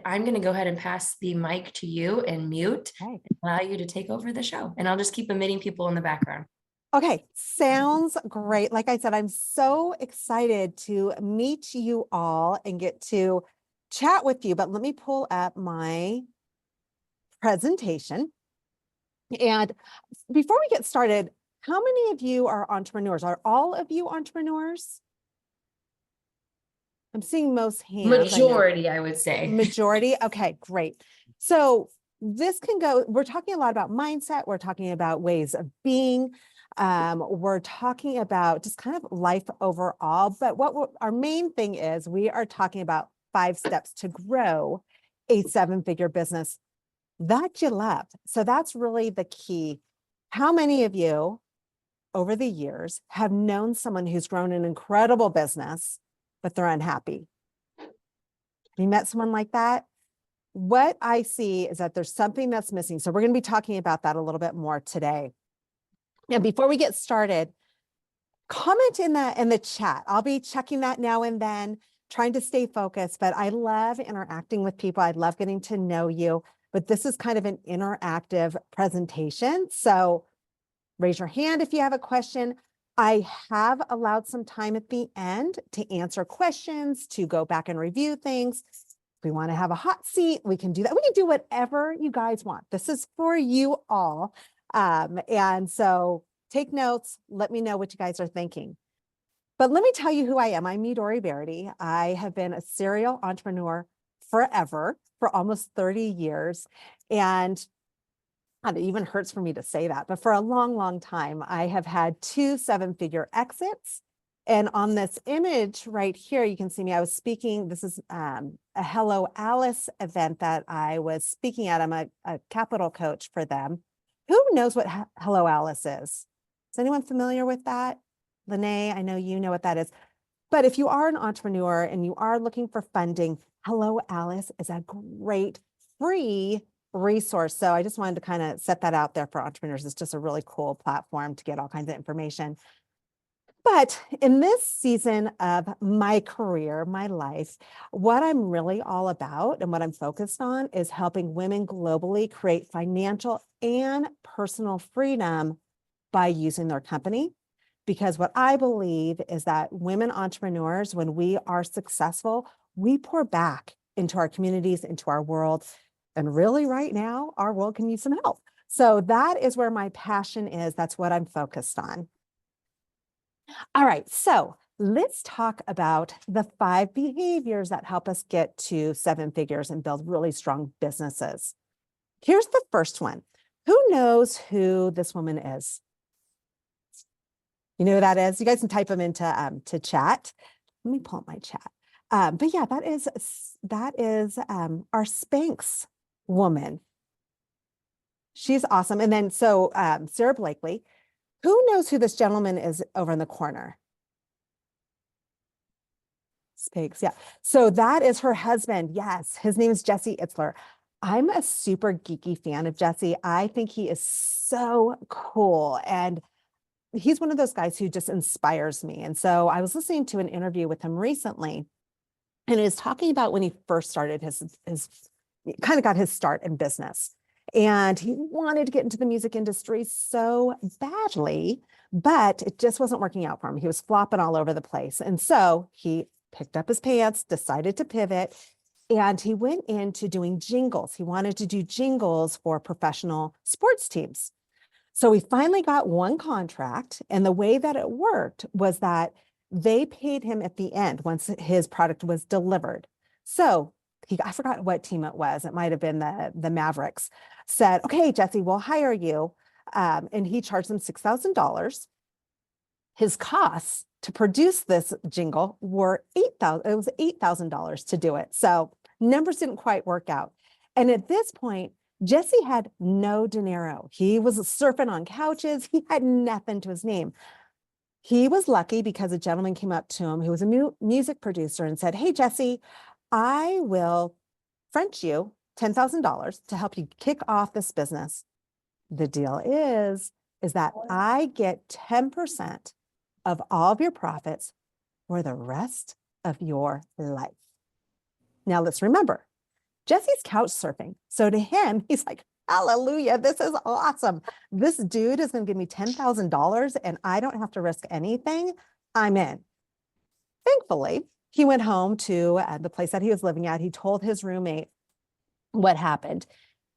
I'm going to go ahead and pass the mic to you and mute, Okay. allow you to take over the show. And I'll just keep admitting people in the background. Okay, sounds great. Like I said, I'm so excited to meet you all and get to chat with you. But let me pull up my presentation. And before we get started, how many of you are entrepreneurs? Are all of you entrepreneurs? I'm seeing most hands. Majority, I would say. Majority. Okay, great. So this can go, we're talking a lot about mindset. We're talking about ways of being. We're talking about just kind of life overall. But our main thing is we are talking about 5 steps to grow a 7-figure business that you love. So that's really the key. How many of you over the years have known someone who's grown an incredible business, but they're unhappy? You met someone like that? What I see is that there's something that's missing. So we're going to be talking about that a little bit more today. And before we get started, comment in the chat. I'll be checking that now and then, trying to stay focused, but I love interacting with people. I love getting to know you, but this is kind of an interactive presentation. So raise your hand if you have a question. I have allowed some time at the end to answer questions, to go back and review things. If we want to have a hot seat, we can do that. We can do whatever you guys want. This is for you all. And so take notes. Let me know what you guys are thinking. But let me tell you who I am. I'm Midori Verity. I have been a serial entrepreneur forever, for almost 30 years. And it even hurts for me to say that, but for a long, long time, I have had 2 7-figure exits. And on this image right here, you can see me. I was speaking. This is a Hello Alice event that I was speaking at. I'm a capital coach for them. Who knows what Hello Alice is? Is anyone familiar with that? Lene, I know you know what that is. But if you are an entrepreneur and you are looking for funding, Hello Alice is a great free resource. So I just wanted to kind of set that out there for entrepreneurs. It's just a really cool platform to get all kinds of information. But in this season of my career, my life, what I'm really all about and what I'm focused on is helping women globally create financial and personal freedom by using their company. Because what I believe is that women entrepreneurs, when we are successful, we pour back into our communities, into our world. And really right now, our world can use some help. So that is where my passion is. That's what I'm focused on. All right, so let's talk about the 5 behaviors that help us get to 7 figures and build really strong businesses. Here's the first one. Who knows who this woman is? You know who that is? You guys can type them into to chat. Let me pull up my chat. But yeah, that is our Spanx woman. She's awesome. And then so Sarah Blakely, who knows who this gentleman is over in the corner? Spanx, yeah. So that is her husband. Yes, his name is Jesse Itzler. I'm a super geeky fan of Jesse. I think he is so cool. And he's one of those guys who just inspires me. And so I was listening to an interview with him recently, and he was talking about when he first started his kind of got his start in business. And he wanted to get into the music industry so badly, but it just wasn't working out for him. He was flopping all over the place. And so he picked up his pants, decided to pivot, and he went into doing jingles. He wanted to do jingles for professional sports teams. So we finally got one contract, and the way that it worked was that they paid him at the end once his product was delivered. So I forgot what team it was. It might have been the Mavericks. Said, okay, Jesse, we'll hire you. And he charged them $6,000. His costs to produce this jingle were $8,000. It was $8,000 to do it. So numbers didn't quite work out. And at this point, Jesse had no dinero. He was surfing on couches. He had nothing to his name. He was lucky because a gentleman came up to him who was a music producer and said, hey, Jesse, I will French you $10,000 to help you kick off this business. The deal is that I get 10% of all of your profits for the rest of your life. Now let's remember, Jesse's couch surfing. So to him, he's like, hallelujah, this is awesome. This dude is going to give me $10,000 and I don't have to risk anything. I'm in. Thankfully, he went home to the place that he was living at. He told his roommate what happened.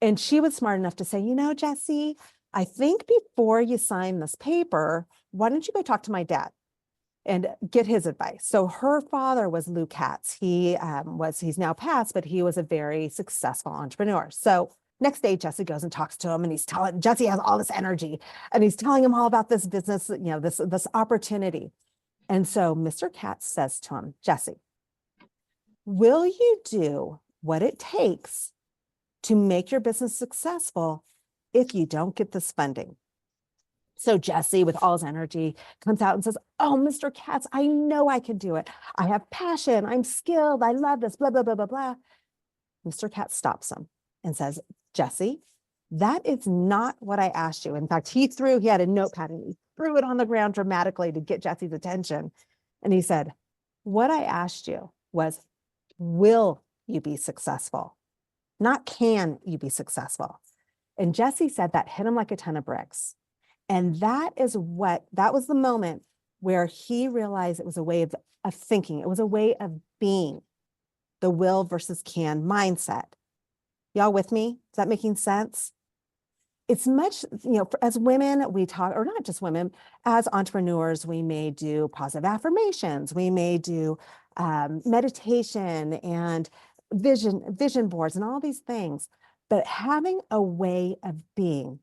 And she was smart enough to say, you know, Jesse, I think before you sign this paper, why don't you go talk to my dad and get his advice? So her father was Lou Katz. He's now passed, but he was a very successful entrepreneur. So next day, Jesse goes and talks to him, and Jesse has all this energy, and he's telling him all about this business, you know, this opportunity. And so Mr. Katz says to him, Jesse, will you do what it takes to make your business successful if you don't get this funding? So Jesse, with all his energy, comes out and says, oh, Mr. Katz, I know I can do it. I have passion. I'm skilled. I love this, blah, blah, blah, blah, blah. Mr. Katz stops him and says, Jesse, that is not what I asked you. In fact, he had a notepad and he threw it on the ground dramatically to get Jesse's attention. And he said, what I asked you was, will you be successful? Not can you be successful? And Jesse said that hit him like a ton of bricks. And that was the moment where he realized it was a way of thinking. It was a way of being, the will versus can mindset. Y'all with me? Is that making sense? It's much, as women, we talk, or not just women, as entrepreneurs, we may do positive affirmations. We may do meditation and vision boards and all these things. But having a way of being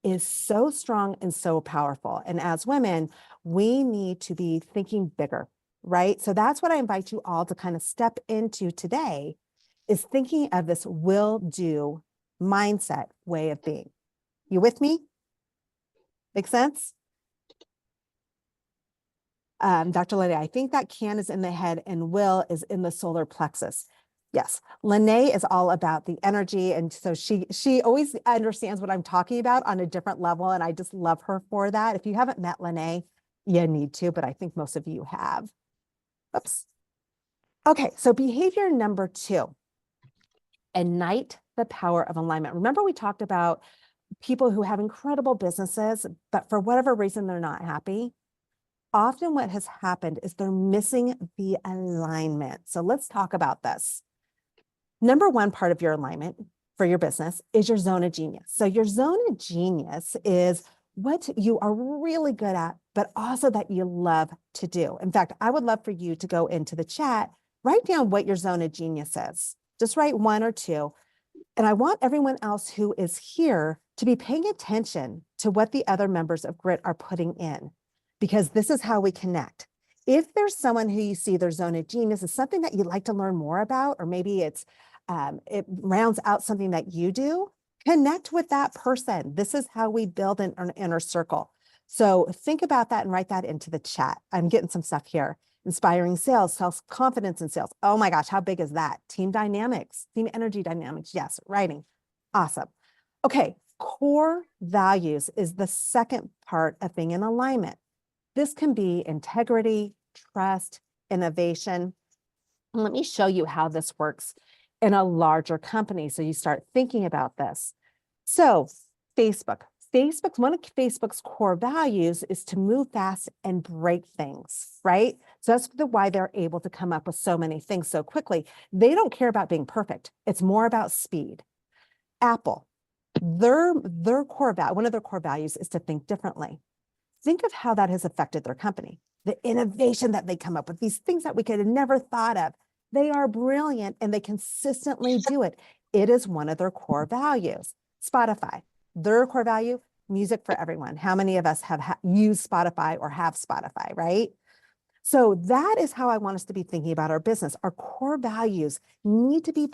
is so strong and so powerful. And as women, we need to be thinking bigger, right? So that's what I invite you all to kind of step into today, is thinking of this will do mindset way of being. You with me? Make sense? Dr. Lene, I think that can is in the head and will is in the solar plexus. Yes, Lene is all about the energy. And so she always understands what I'm talking about on a different level. And I just love her for that. If you haven't met Lene, you need to, but I think most of you have. Oops. Okay, so behavior number 2, ignite the power of alignment. Remember, we talked about people who have incredible businesses, but for whatever reason, they're not happy. Often what has happened is they're missing the alignment. So let's talk about this. Number 1 part of your alignment for your business is your zone of genius. So your zone of genius is what you are really good at, but also that you love to do. In fact, I would love for you to go into the chat, write down what your zone of genius is. Just write 1 or 2. And I want everyone else who is here to be paying attention to what the other members of GRIT are putting in, because this is how we connect. If there's someone who you see their zone of genius is something that you'd like to learn more about, or maybe it rounds out something that you do, connect with that person. This is how we build an inner circle. So think about that and write that into the chat. I'm getting some stuff here. Inspiring sales, self-confidence in sales. Oh my gosh, how big is that? Team dynamics, team energy dynamics. Yes, writing. Awesome. Okay, core values is the second part of being in alignment. This can be integrity, trust, innovation. And let me show you how this works in a larger company, so you start thinking about this. So one of Facebook's core values is to move fast and break things, right? So that's why they're able to come up with so many things so quickly. They don't care about being perfect. It's more about speed. Apple, one of their core values is to think differently. Think of how that has affected their company. The innovation that they come up with, these things that we could have never thought of. They are brilliant and they consistently do it. It is one of their core values. Spotify, their core value, music for everyone. How many of us have used Spotify or have Spotify, right? So that is how I want us to be thinking about our business. Our core values need to be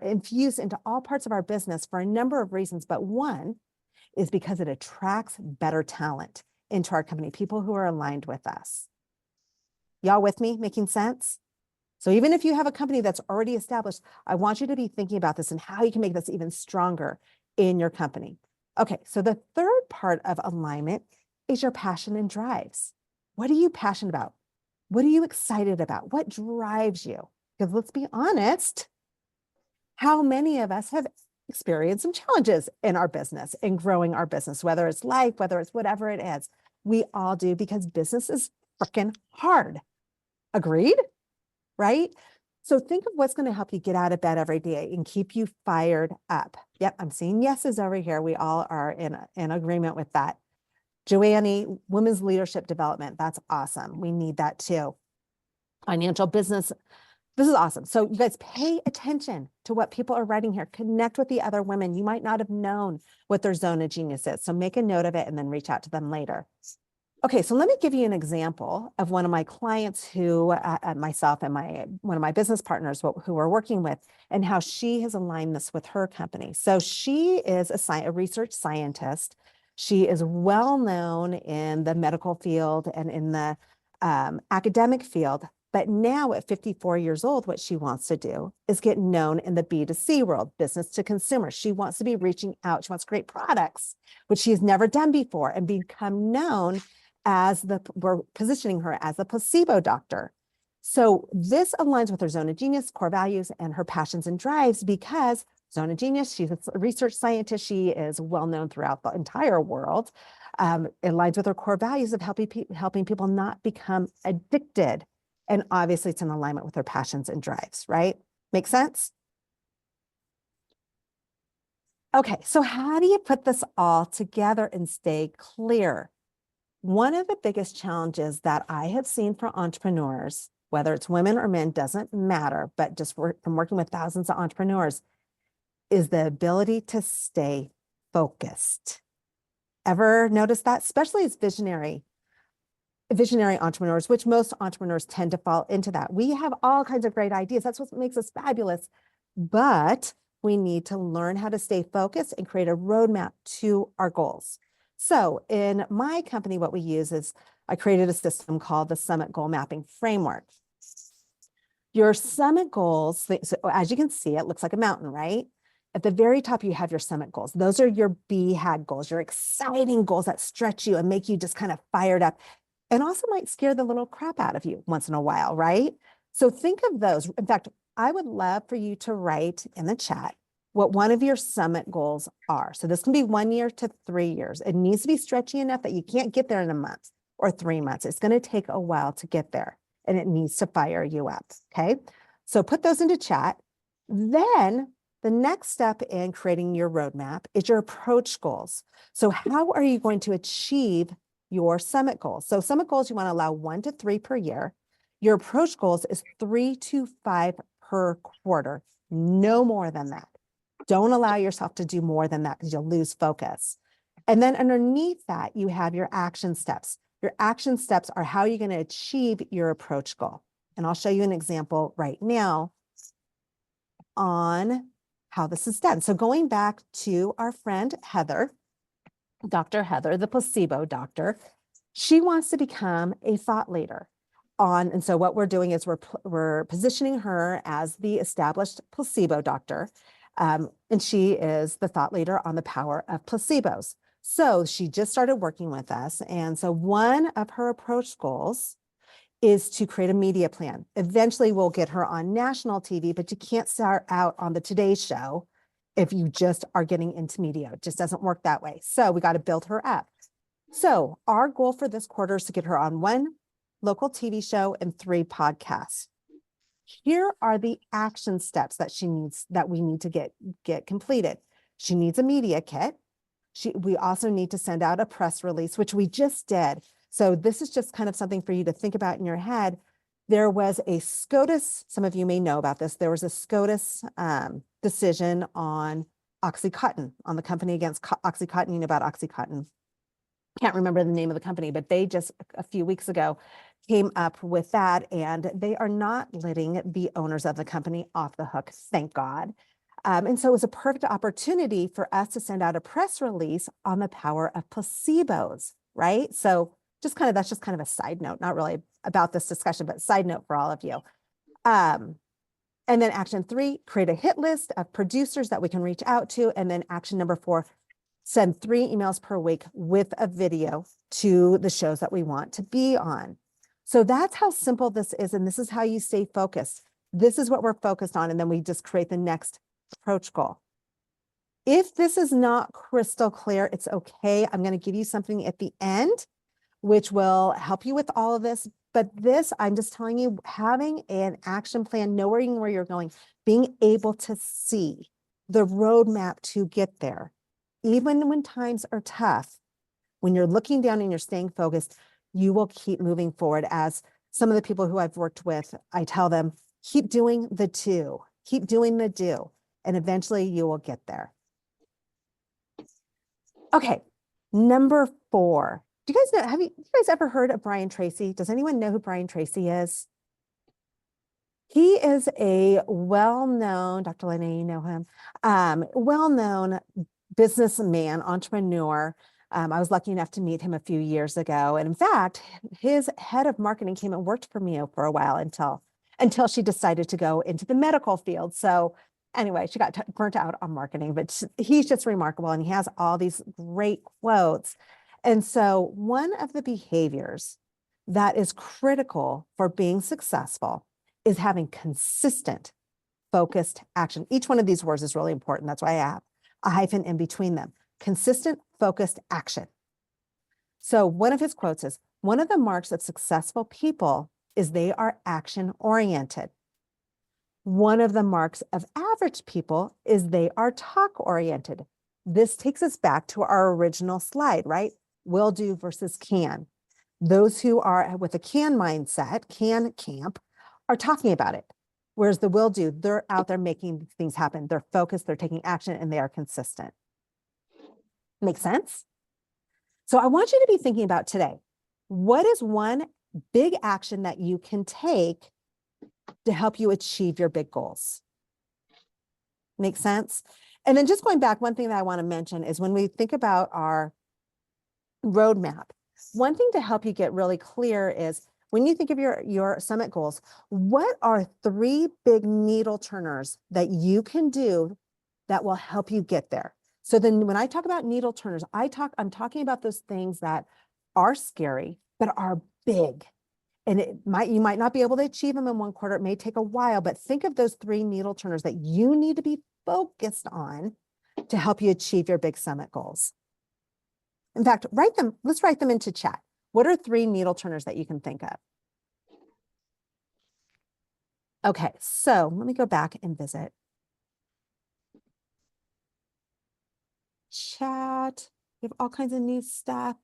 infused into all parts of our business for a number of reasons. But one is because it attracts better talent into our company, people who are aligned with us. Y'all with me? Making sense? So even if you have a company that's already established, I want you to be thinking about this and how you can make this even stronger in your company. Okay, so the third part of alignment is your passion and drives. What are you passionate about? What are you excited about? What drives you? Because let's be honest, how many of us have experienced some challenges in our business, in growing our business, whether it's life, whether it's whatever it is. We all do, because business is freaking hard. Agreed? Right? So think of what's going to help you get out of bed every day and keep you fired up. Yep, I'm seeing yeses over here. We all are in agreement with that. Joanne, women's leadership development. That's awesome. We need that too. Financial business. This is awesome. So you guys pay attention to what people are writing here. Connect with the other women. You might not have known what their zone of genius is. So make a note of it and then reach out to them later. Okay, so let me give you an example of one of my clients who, myself and one of my business partners who we're working with, and how she has aligned this with her company. So she is a research scientist. She is well known in the medical field and in the academic field. But now at 54 years old, what she wants to do is get known in the B2C world, business to consumer. She wants to be reaching out. She wants to create products, which she has never done before, and become known as we're positioning her as a placebo doctor. So this aligns with her zone of genius, core values, and her passions and drives, because zone of genius, she's a research scientist. She is well known throughout the entire world. It aligns with her core values of helping people not become addicted. And obviously it's in alignment with her passions and drives, right? Make sense? Okay, so how do you put this all together and stay clear? One of the biggest challenges that I have seen for entrepreneurs, whether it's women or men, doesn't matter, but just from working with thousands of entrepreneurs, is the ability to stay focused. Ever notice that? Especially as visionary entrepreneurs, which most entrepreneurs tend to fall into that. We have all kinds of great ideas. That's what makes us fabulous. But we need to learn how to stay focused and create a roadmap to our goals. So in my company, what we use is I created a system called the Summit Goal Mapping Framework. Your summit goals, so as you can see, it looks like a mountain, right? At the very top, you have your summit goals. Those are your BHAG goals, your exciting goals that stretch you and make you just kind of fired up, and also might scare the little crap out of you once in a while, right? So think of those. In fact, I would love for you to write in the chat what one of your summit goals are. So this can be 1 year to 3 years. It needs to be stretchy enough that you can't get there in a month or 3 months. It's going to take a while to get there, and it needs to fire you up, okay? So put those into chat. Then the next step in creating your roadmap is your approach goals. So how are you going to achieve your summit goals? So summit goals, you want to allow 1 to 3 per year. Your approach goals is 3 to 5 per quarter, no more than that. Don't allow yourself to do more than that, because you'll lose focus. And then underneath that, you have your action steps. Your action steps are how you're going to achieve your approach goal. And I'll show you an example right now on how this is done. So going back to our friend Heather, Dr. Heather, the placebo doctor, she wants to become a thought leader and so what we're doing is we're positioning her as the established placebo doctor. And she is the thought leader on the power of placebos. So she just started working with us. And so one of her approach goals is to create a media plan. Eventually we'll get her on national TV, but you can't start out on the Today Show if you just are getting into media. It just doesn't work that way. So we got to build her up. So our goal for this quarter is to get her on 1 local TV show and 3 podcasts. Here are the action steps that we need to get completed. She needs a media kit. We also need to send out a press release, which we just did. So this is just kind of something for you to think about in your head. There was a SCOTUS, some of you may know about this. There was a SCOTUS decision on OxyContin, on the company against OxyContin. You know about OxyContin. Can't remember the name of the company, but they just a few weeks ago came up with that, and they are not letting the owners of the company off the hook, thank God. And so it was a perfect opportunity for us to send out a press release on the power of placebos, right? So that's just kind of a side note, not really about this discussion, but side note for all of you. And then action 3, create a hit list of producers that we can reach out to. And then action number 4, send 3 emails per week with a video to the shows that we want to be on. So that's how simple this is. And this is how you stay focused. This is what we're focused on. And then we just create the next approach goal. If this is not crystal clear, it's okay. I'm going to give you something at the end, which will help you with all of this. But this, I'm just telling you, having an action plan, knowing where you're going, being able to see the roadmap to get there, even when times are tough, when you're looking down and you're staying focused, you will keep moving forward. As some of the people who I've worked with, I tell them, keep doing the do, and eventually you will get there. Okay, number 4. Do you guys know, have you guys ever heard of Brian Tracy? Does anyone know who Brian Tracy is? He is a well-known, Dr. Lene, you know him, well-known businessman, entrepreneur. I was lucky enough to meet him a few years ago. And in fact, his head of marketing came and worked for me for a while until she decided to go into the medical field. So anyway, she got burnt out on marketing, but he's just remarkable. And he has all these great quotes. And so one of the behaviors that is critical for being successful is having consistent, focused action. Each one of these words is really important. That's why I have a hyphen in between them. Consistent, focused action. So one of his quotes is, one of the marks of successful people is they are action oriented. One of the marks of average people is they are talk oriented. This takes us back to our original slide, right? Will do versus can. Those who are with a can mindset, can camp, are talking about it. Whereas the will do, they're out there making things happen. They're focused, they're taking action, and they are consistent. Make sense? So I want you to be thinking about today, what is one big action that you can take to help you achieve your big goals? Make sense? And then just going back, one thing that I want to mention is when we think about our roadmap, one thing to help you get really clear is when you think of your summit goals, what are 3 big needle turners that you can do that will help you get there? So then when I talk about needle turners, I'm talking about those things that are scary, but are big. And you might not be able to achieve them in 1 quarter. It may take a while, but think of those 3 needle turners that you need to be focused on to help you achieve your big summit goals. In fact, let's write them into chat. What are 3 needle turners that you can think of? Okay, so let me go back and visit. Chat, we have all kinds of new stuff.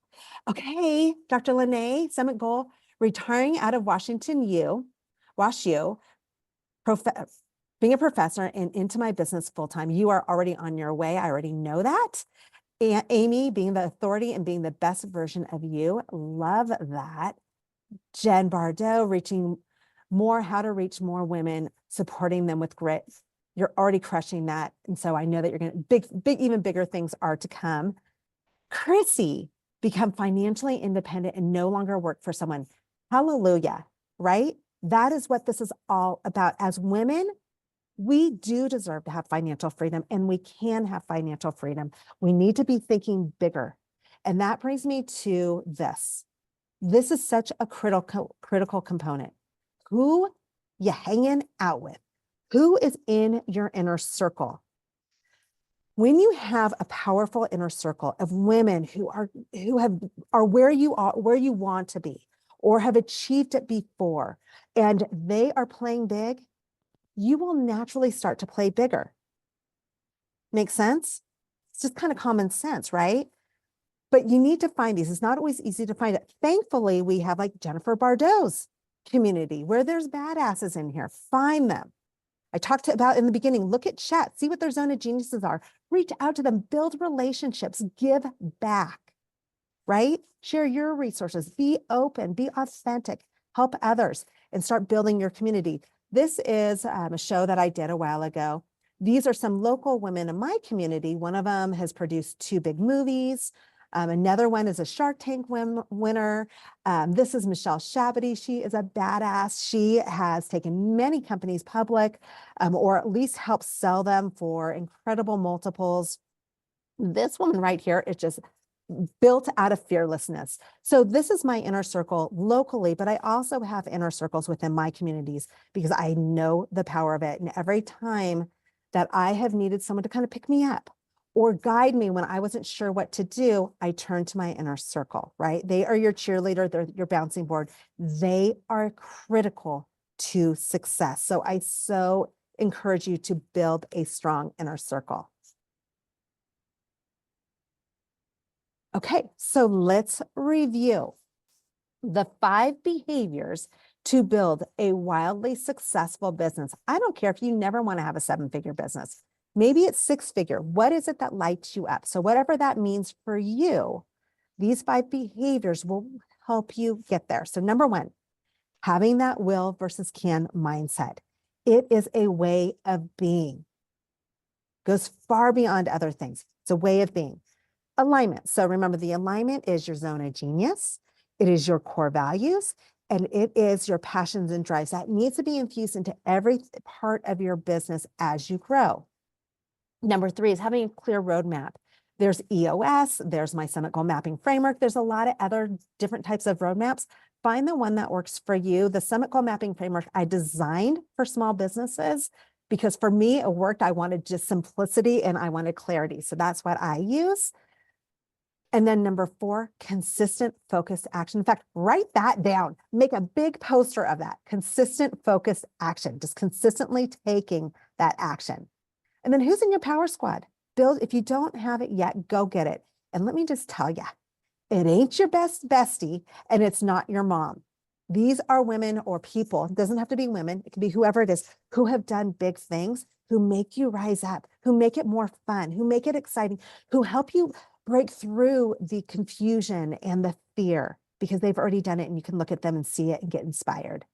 Okay, Dr. Lene, summit goal, retiring out of Washington U, WashU, being a professor and into my business full-time. You are already on your way. I already know that. And Amy, being the authority and being the best version of you. Love that. Jen Bardot, how to reach more women, supporting them with grit. You're already crushing that. And so I know that you're going to even bigger things are to come. Chrissy, become financially independent and no longer work for someone. Hallelujah, right? That is what this is all about. As women, we do deserve to have financial freedom, and we can have financial freedom. We need to be thinking bigger. And that brings me to this. This is such a critical component. Who you hanging out with? Who is in your inner circle? When you have a powerful inner circle of women who are where you want to be, or have achieved it before, and they are playing big, you will naturally start to play bigger. Make sense? It's just kind of common sense, right? But you need to find these. It's not always easy to find it. Thankfully, we have like Jennifer Bardot's community where there's badasses in here. Find them. I talked about in the beginning, look at chat, see what their zone of geniuses are, reach out to them, build relationships, give back, right? Share your resources, be open, be authentic, help others, and start building your community. This is a show that I did a while ago. These are some local women in my community. One of them has produced 2 big movies. Another one is a Shark Tank winner. This is Michelle Shabady. She is a badass. She has taken many companies public, or at least helped sell them for incredible multiples. This woman right here is just built out of fearlessness. So this is my inner circle locally, but I also have inner circles within my communities because I know the power of it. And every time that I have needed someone to kind of pick me up or guide me when I wasn't sure what to do, I turn to my inner circle, right? They are your cheerleader, they're your bouncing board. They are critical to success. So I so encourage you to build a strong inner circle. Okay, so let's review the 5 behaviors to build a wildly successful business. I don't care if you never want to have a 7-figure business. Maybe it's 6-figure. What is it that lights you up? So whatever that means for you, these 5 behaviors will help you get there. So number 1, having that will versus can mindset. It is a way of being. Goes far beyond other things. It's a way of being. Alignment. So remember, the alignment is your zone of genius. It is your core values, and it is your passions and drives that needs to be infused into every part of your business as you grow. Number 3 is having a clear roadmap. There's EOS, there's my Summit Goal Mapping Framework. There's a lot of other different types of roadmaps. Find the one that works for you. The Summit Goal Mapping Framework I designed for small businesses because for me, it worked. I wanted just simplicity and I wanted clarity. So that's what I use. And then number 4, consistent focused action. In fact, write that down. Make a big poster of that. Consistent focused action. Just consistently taking that action. And then who's in your power squad? Build, if you don't have it yet, go get it. And let me just tell you, it ain't your best bestie and it's not your mom. These are women or people, it doesn't have to be women, it can be whoever it is, who have done big things, who make you rise up, who make it more fun, who make it exciting, who help you break through the confusion and the fear because they've already done it and you can look at them and see it and get inspired.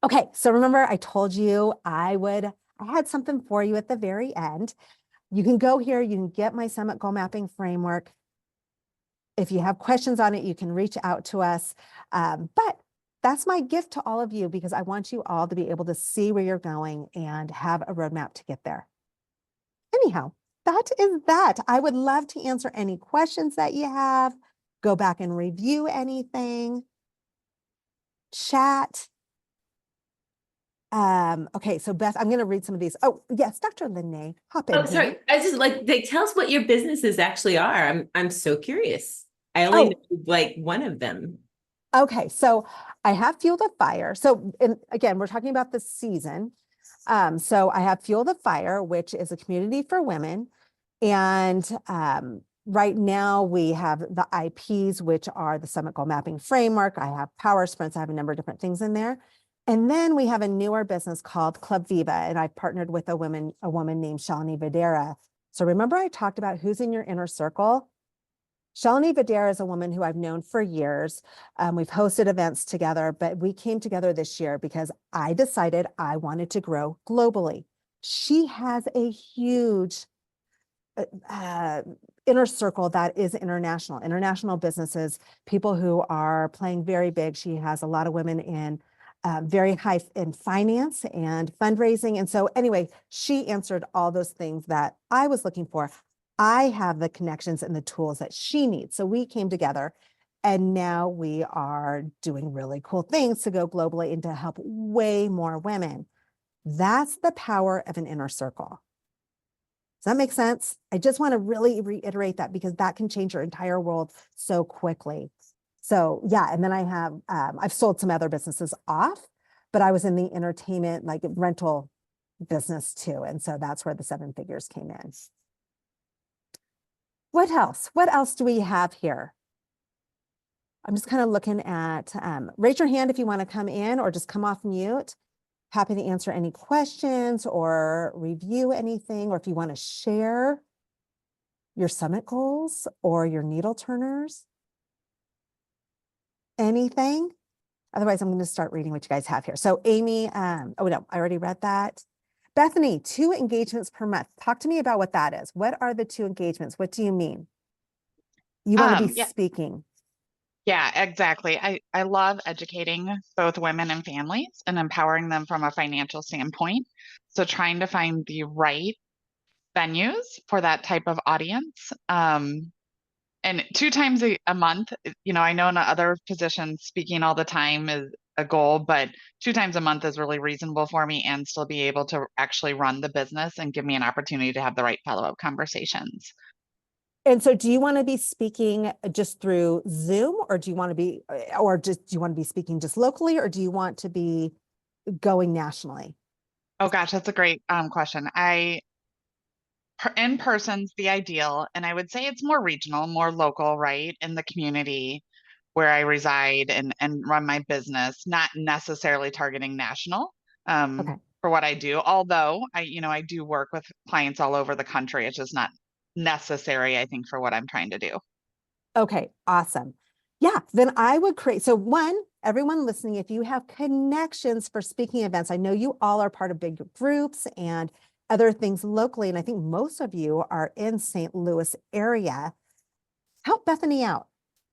Okay, so remember I told you I had something for you at the very end. You can go here, you can get my Summit Goal Mapping Framework. If you have questions on it, you can reach out to us. But that's my gift to all of you because I want you all to be able to see where you're going and have a roadmap to get there. Anyhow, that is that. I would love to answer any questions that you have. Go back and review anything. Chat. Okay, so Beth, I'm going to read some of these. Oh, yes, Dr. Lene, hop in. Oh, sorry. Here. I just like tell us what your businesses actually are. I'm so curious. I only Oh. know like one of them. Okay, so I have Fuel the Fire. So again, we're talking about the season. So I have Fuel the Fire, which is a community for women. And right now we have the IPs, which are the Summit Goal Mapping Framework. I have Power Sprints. I have a number of different things in there. And then we have a newer business called Club Viva, and I've partnered with a woman named Shalini Videra. So remember I talked about who's in your inner circle? Shalini Videra is a woman who I've known for years. We've hosted events together, but we came together this year because I decided I wanted to grow globally. She has a huge inner circle that is international businesses, people who are playing very big. She has a lot of women in very high in finance and fundraising. And so anyway, she answered all those things that I was looking for. I have the connections and the tools that she needs. So we came together and now we are doing really cool things to go globally and to help way more women. That's the power of an inner circle. Does that make sense? I just want to really reiterate that because that can change your entire world so quickly. So yeah, and then I have, I've sold some other businesses off, but I was in the entertainment, like rental business too. And so that's where the 7 figures came in. What else? What else do we have here? I'm just kind of looking at, raise your hand if you want to come in or just come off mute. Happy to answer any questions or review anything, or if you want to share your summit goals or your needle turners, anything. Otherwise, I'm going to start reading what you guys have here. So Amy, oh no, I already read that. Bethany, 2 engagements per month. Talk to me about what that is. What are the 2 engagements? What do you mean? You want to be speaking. Yeah, exactly. I love educating both women and families and empowering them from a financial standpoint. So trying to find the right venues for that type of audience. And 2 times a month, I know in other positions, speaking all the time a goal, but 2 times a month is really reasonable for me and still be able to actually run the business and give me an opportunity to have the right follow-up conversations. And so do you want to be speaking just through Zoom, or do you want to be, or just, do you want to be speaking just locally, or do you want to be going nationally? Oh gosh, that's a great question. In person's the ideal, and I would say it's more regional, more local, right? In the community where I reside and run my business, not necessarily targeting national Okay. for what I do. Although I do work with clients all over the country. It's just not necessary, I think, for what I'm trying to do. Okay, awesome. Yeah, then I would create, so one, everyone listening, if you have connections for speaking events, I know you all are part of big groups and other things locally, and I think most of you are in St. Louis area. Help Bethany out.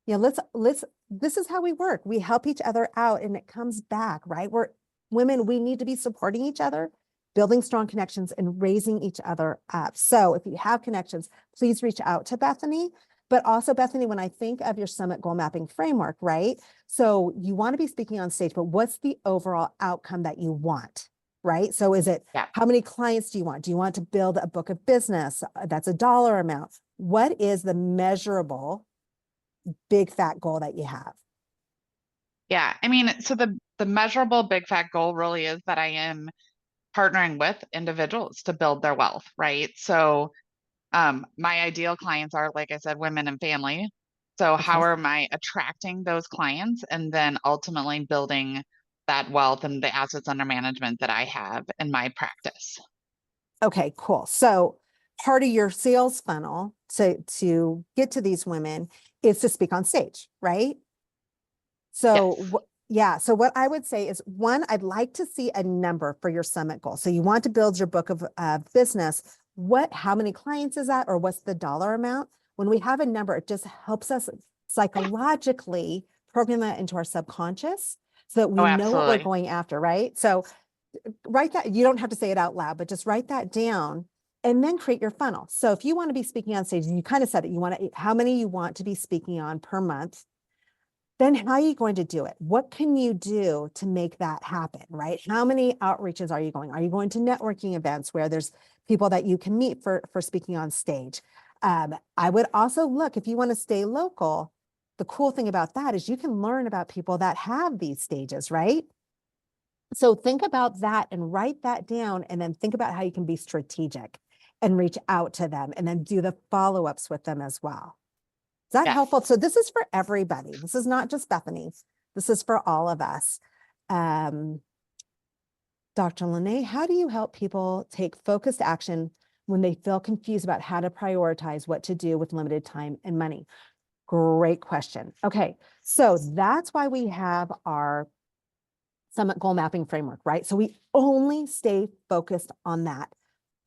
This is how we work. We help each other out and it comes back, right? We're women, we need to be supporting each other, building strong connections and raising each other up. So if you have connections, please reach out to Bethany. But also, Bethany, when I think of your summit goal mapping framework, right? So you want to be speaking on stage, but what's the overall outcome that you want, right? So is it, Yeah. how many clients do you want? Do you want to build a book of business? That's a dollar amount. What is the measurable big fat goal that you have? Yeah, I mean, so the measurable big fat goal really is that I am partnering with individuals to build their wealth, right? So my ideal clients are, like I said, women and family. So Okay. how am I attracting those clients and then ultimately building that wealth and the assets under management that I have in my practice? Okay, cool. So part of your sales funnel to get to these women is to speak on stage, right? So Yes. yeah, so what I would say is, one, I'd like to see a number for your summit goal. So you want to build your book of business. How many clients is that, or what's the dollar amount? When we have a number, it just helps us psychologically program that into our subconscious so that we Oh, know what we're absolutely. going after, right? So write that, you don't have to say it out loud, but just write that down and then create your funnel. So if you want to be speaking on stage, you kind of said it, you want to, how many you want to be speaking on per month, then how are you going to do it? What can you do to make that happen, right? How many outreaches are you going? Are you going to networking events where there's people that you can meet for speaking on stage? I would also look, if you want to stay local, the cool thing about that is you can learn about people that have these stages, right? So think about that and write that down, and then think about how you can be strategic and reach out to them and then do the follow-ups with them as well. Is that Yes. helpful? So this is for everybody. This is not just Bethany. This is for all of us. Dr. Lene, how do you help people take focused action when they feel confused about how to prioritize what to do with limited time and money? Great question. Okay, so that's why we have our summit goal mapping framework, right? So we only stay focused on that.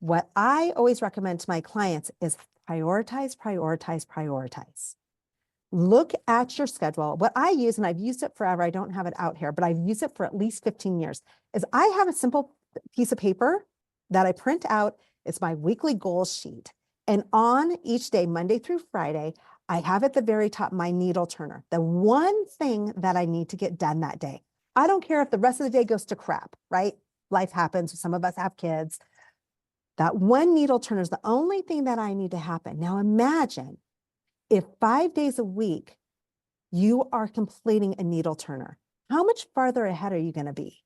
What I always recommend to my clients is prioritize, prioritize, prioritize. Look at your schedule. What I use, and I've used it forever, I don't have it out here, but I've used it for at least 15 years, is I have a simple piece of paper that I print out. It's my weekly goals sheet. And on each day, Monday through Friday, I have at the very top my needle turner, the one thing that I need to get done that day. I don't care if the rest of the day goes to crap, right? Life happens. Some of us have kids. That one needle turner is the only thing that I need to happen. Now imagine if 5 days a week you are completing a needle turner, how much farther ahead are you going to be,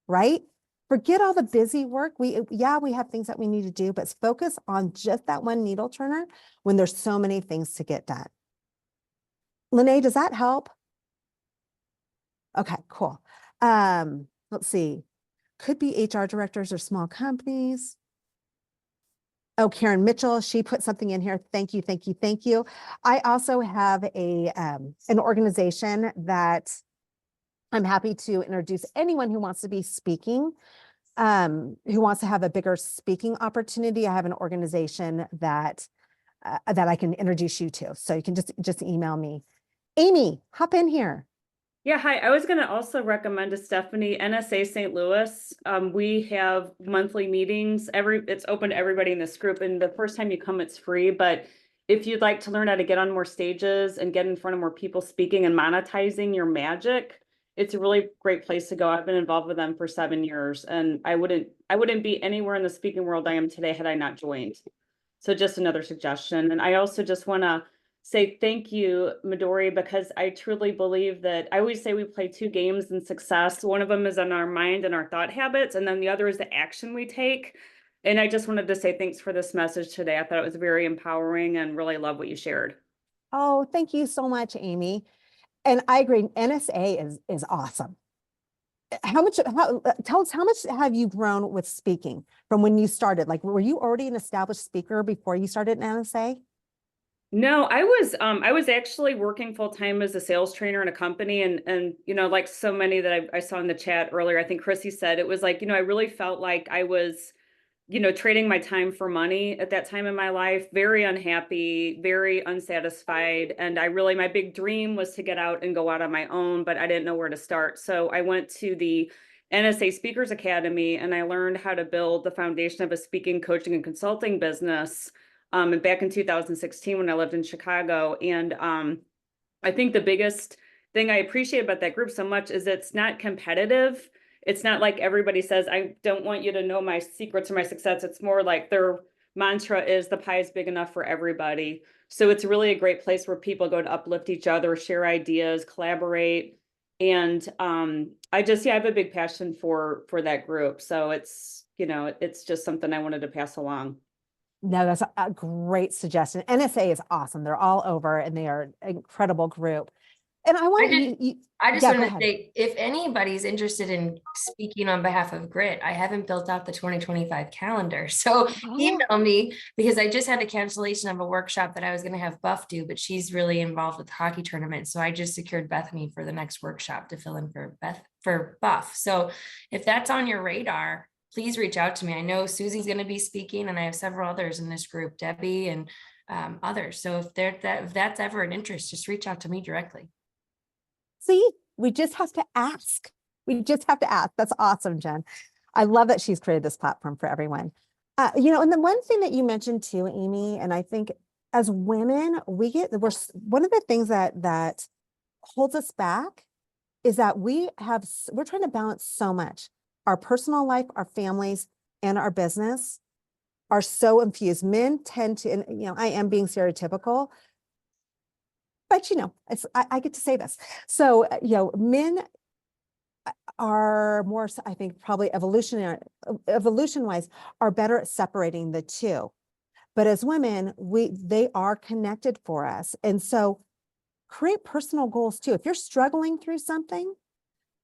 right? Forget all the busy work. We have things that we need to do, but focus on just that one needle turner when there's so many things to get done. Lene, does that help? Okay, cool. Let's see. Could be HR directors or small companies. Oh, Karen Mitchell, she put something in here. Thank you, thank you, thank you. I also have an organization that I'm happy to introduce anyone who wants to be speaking, who wants to have a bigger speaking opportunity. I have an organization that that I can introduce you to. So you can just email me. Amy, hop in here. Yeah, hi. I was going to also recommend to Stephanie, NSA St. Louis. We have monthly meetings. It's open to everybody in this group. And the first time you come, it's free. But if you'd like to learn how to get on more stages and get in front of more people speaking and monetizing your magic, it's a really great place to go. I've been involved with them for 7 years, and I wouldn't be anywhere in the speaking world I am today had I not joined. So just another suggestion. And I also just want to say thank you, Midori, because I truly believe that I always say we play two games in success. One of them is on our mind and our thought habits, and then the other is the action we take. And I just wanted to say thanks for this message today. I thought it was very empowering and really love what you shared. Oh, thank you so much, Amy. And I agree, NSA is awesome. Tell us, how much have you grown with speaking from when you started? Like, were you already an established speaker before you started in NSA? No, I was actually working full time as a sales trainer in a company, and like so many that I saw in the chat earlier, I think Chrissy said it was like, I really felt like I was trading my time for money at that time in my life, very unhappy, very unsatisfied. And my big dream was to get out and go out on my own, but I didn't know where to start. So I went to the NSA Speakers Academy and I learned how to build the foundation of a speaking, coaching, and consulting business. And back in 2016 when I lived in Chicago. And I think the biggest thing I appreciate about that group so much is it's not competitive. It's not like everybody says, I don't want you to know my secrets or my success. It's more like their mantra is the pie is big enough for everybody. So it's really a great place where people go to uplift each other, share ideas, collaborate. And I have a big passion for that group. So it's just something I wanted to pass along. No, that's a great suggestion. NSA is awesome. They're all over and they are an incredible group. And I want I just yeah, want go to ahead. say, if anybody's interested in speaking on behalf of Grit, I haven't built out the 2025 calendar. So email me, because I just had a cancellation of a workshop that I was going to have Buff do, but she's really involved with the hockey tournament. So I just secured Bethany for the next workshop to fill in for Buff. So if that's on your radar, please reach out to me. I know Susie's going to be speaking, and I have several others in this group, Debbie and others. So if that's ever an interest, just reach out to me directly. See, we just have to ask. We just have to ask. That's awesome, Jen. I love that she's created this platform for everyone. And the one thing that you mentioned too, Amy, and I think as women, we're one of the things that holds us back is that we're trying to balance so much. Our personal life, our families, and our business are so infused. Men tend to, and I am being stereotypical, but I get to say this. So, men are more, I think, probably evolution-wise, are better at separating the two. But as women, they are connected for us. And so create personal goals too. If you're struggling through something,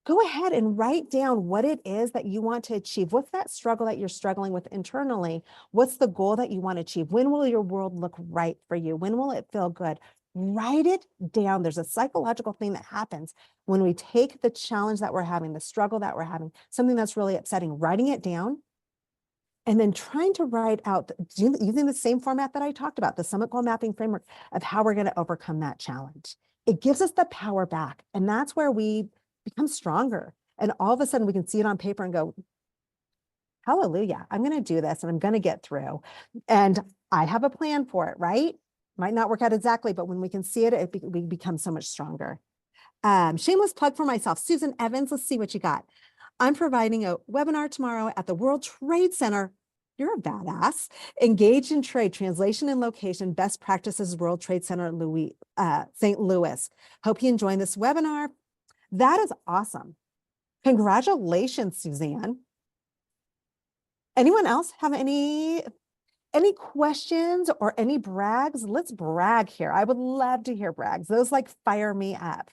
go ahead and write down what it is that you want to achieve. What's that struggle that you're struggling with internally? What's the goal that you want to achieve? When will your world look right for you? When will it feel good? Write it down. There's a psychological thing that happens when we take the challenge that we're having, the struggle that we're having, something that's really upsetting, writing it down, and then trying to write out using the same format that I talked about, the Summit Goal Mapping Framework of how we're going to overcome that challenge. It gives us the power back. And that's where we become stronger. And all of a sudden we can see it on paper and go, hallelujah, I'm going to do this and I'm going to get through. And I have a plan for it, right? Might not work out exactly, but when we can see it, we become so much stronger. Shameless plug for myself. Susan Evans, let's see what you got. I'm providing a webinar tomorrow at the World Trade Center. You're a badass. Engage in Trade, Translation and Location, Best Practices, World Trade Center, St. Louis. Hope you enjoy this webinar. That is awesome. Congratulations, Suzanne. Anyone else have any questions or any brags? Let's brag here. I would love to hear brags. Those like fire me up.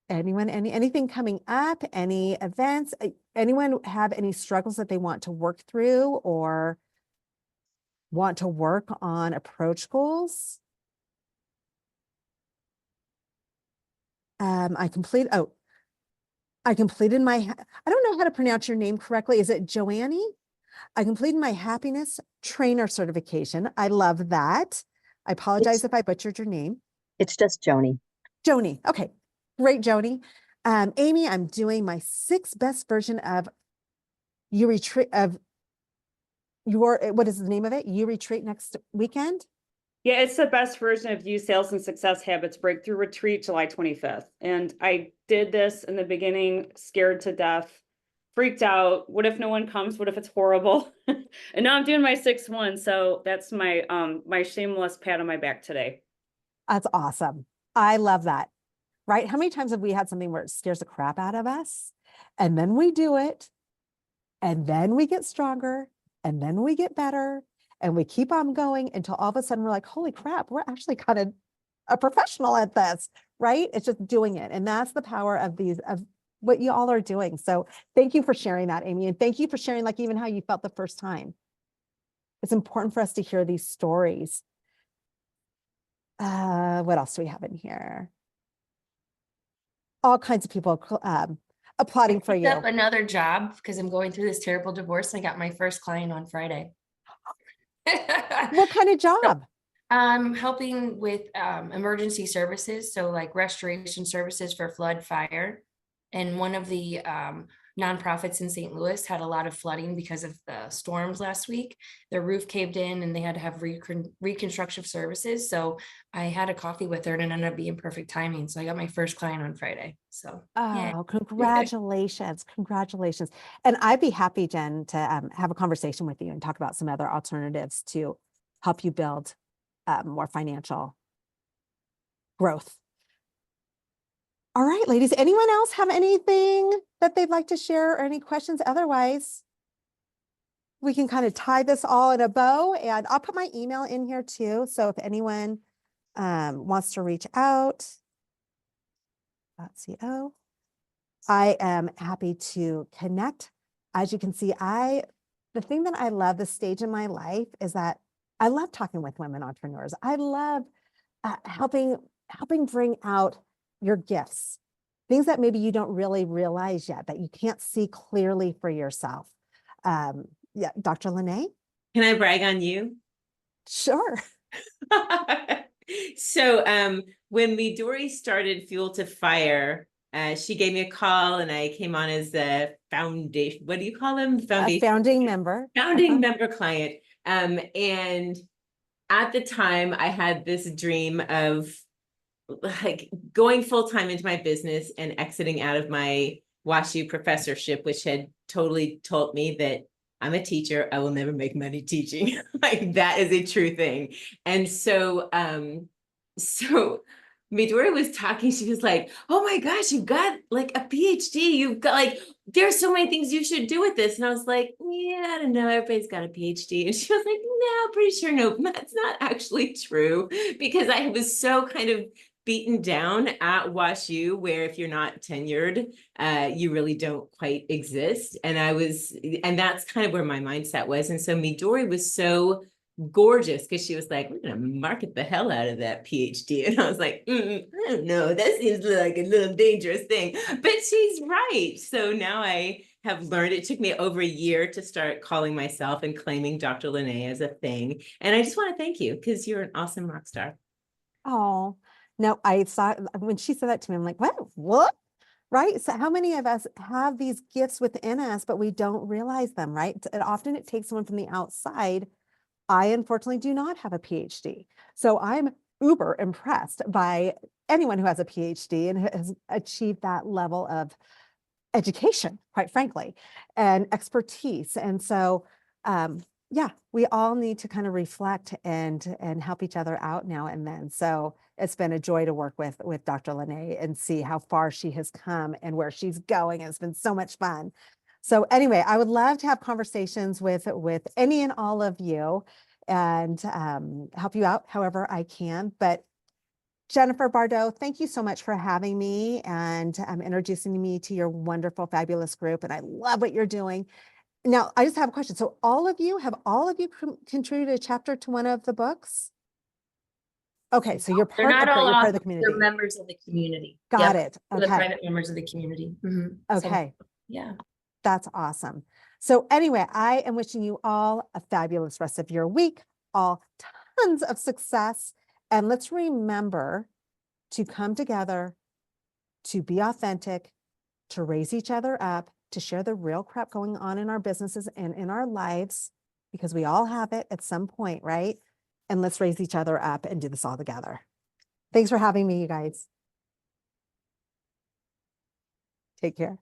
Anyone, anything coming up, any events, anyone have any struggles that they want to work through or want to work on approach goals? I completed my, I don't know how to pronounce your name correctly. Is it Joannie? I completed my happiness trainer certification. I love that. I apologize if I butchered your name. It's just Joni. Joni. Okay. Great, Joni. Amy, I'm doing my 6th best version of what is the name of it? You Retreat next weekend? Yeah, it's the best version of You Sales and Success Habits Breakthrough Retreat, July 25th. And I did this in the beginning, scared to death, freaked out. What if no one comes? What if it's horrible? And now I'm doing my 6th one. So that's my my shameless pat on my back today. That's awesome. I love that. Right? How many times have we had something where it scares the crap out of us? And then we do it, and then we get stronger, and then we get better, and we keep on going until all of a sudden we're like, holy crap, we're actually kind of a professional at this, right? It's just doing it. And that's the power of these, of what you all are doing. So thank you for sharing that, Amy. And thank you for sharing, like, even how you felt the first time. It's important for us to hear these stories. What else do we have in here? All kinds of people applauding for Picked you. up another job because I'm going through this terrible divorce. I got my first client on Friday. What kind of job? I'm helping with emergency services, so like restoration services for flood, fire. And one of the nonprofits in St. Louis had a lot of flooding because of the storms last week. Their roof caved in and they had to have reconstruction services. So I had a coffee with her and it ended up being perfect timing. So I got my first client on Friday. So yeah. Oh, congratulations. Congratulations. And I'd be happy, Jen, to have a conversation with you and talk about some other alternatives to help you build more financial growth. All right, ladies, anyone else have anything that they'd like to share or any questions? Otherwise, we can kind of tie this all in a bow, and I'll put my email in here too. So if anyone wants to reach out, .co, I am happy to connect. As you can see, the thing that I love this stage in my life is that I love talking with women entrepreneurs. I love helping bring out your gifts, things that maybe you don't really realize yet, that you can't see clearly for yourself. Yeah, Dr. Lene? Can I brag on you? Sure. So when Midori started Fuel to Fire, she gave me a call and I came on as a foundation. What do you call them? A founding member. Founding member client. And at the time I had this dream of like going full-time into my business and exiting out of my WashU professorship, which had totally told me that I'm a teacher, I will never make money teaching. Like that is a true thing. And so Midori was talking, she was like, oh my gosh, you've got like a PhD, you've got like, there's so many things you should do with this. And I was like, yeah, I don't know, everybody's got a PhD. And she was like, no, pretty sure no, that's not actually true, because I was so kind of beaten down at WashU, where if you're not tenured, you really don't quite exist. And that's kind of where my mindset was. And so Midori was so gorgeous because she was like, we're gonna market the hell out of that PhD. And I was like, I don't know, that seems like a little dangerous thing, but she's right. So now I have learned, it took me over a year to start calling myself and claiming Dr. Lene as a thing. And I just want to thank you because you're an awesome rock star. Oh, no, I saw when she said that to me, I'm like, what? Right? So how many of us have these gifts within us, but we don't realize them, right? And often it takes someone from the outside. I unfortunately do not have a PhD. So I'm uber impressed by anyone who has a PhD and has achieved that level of education, quite frankly, and expertise. And so, yeah, we all need to kind of reflect and help each other out now and then. So it's been a joy to work with Dr. Lene and see how far she has come and where she's going. It's been so much fun. So anyway, I would love to have conversations with any and all of you and help you out however I can. But Jennifer Bardot, thank you so much for having me and introducing me to your wonderful, fabulous group. And I love what you're doing. Now, I just have a question. So have all of you contributed a chapter to one of the books? Okay, so you're They're part not of, all you're part of the authors, community. they're members of the community. Got Yep, it. The Okay. private members of the community. Mhm. So, Okay. yeah. That's awesome. So anyway, I am wishing you all a fabulous rest of your week, all tons of success. And let's remember to come together, to be authentic, to raise each other up, to share the real crap going on in our businesses and in our lives, because we all have it at some point, right? and let's raise each other up and do this all together. Thanks for having me, you guys. Take care.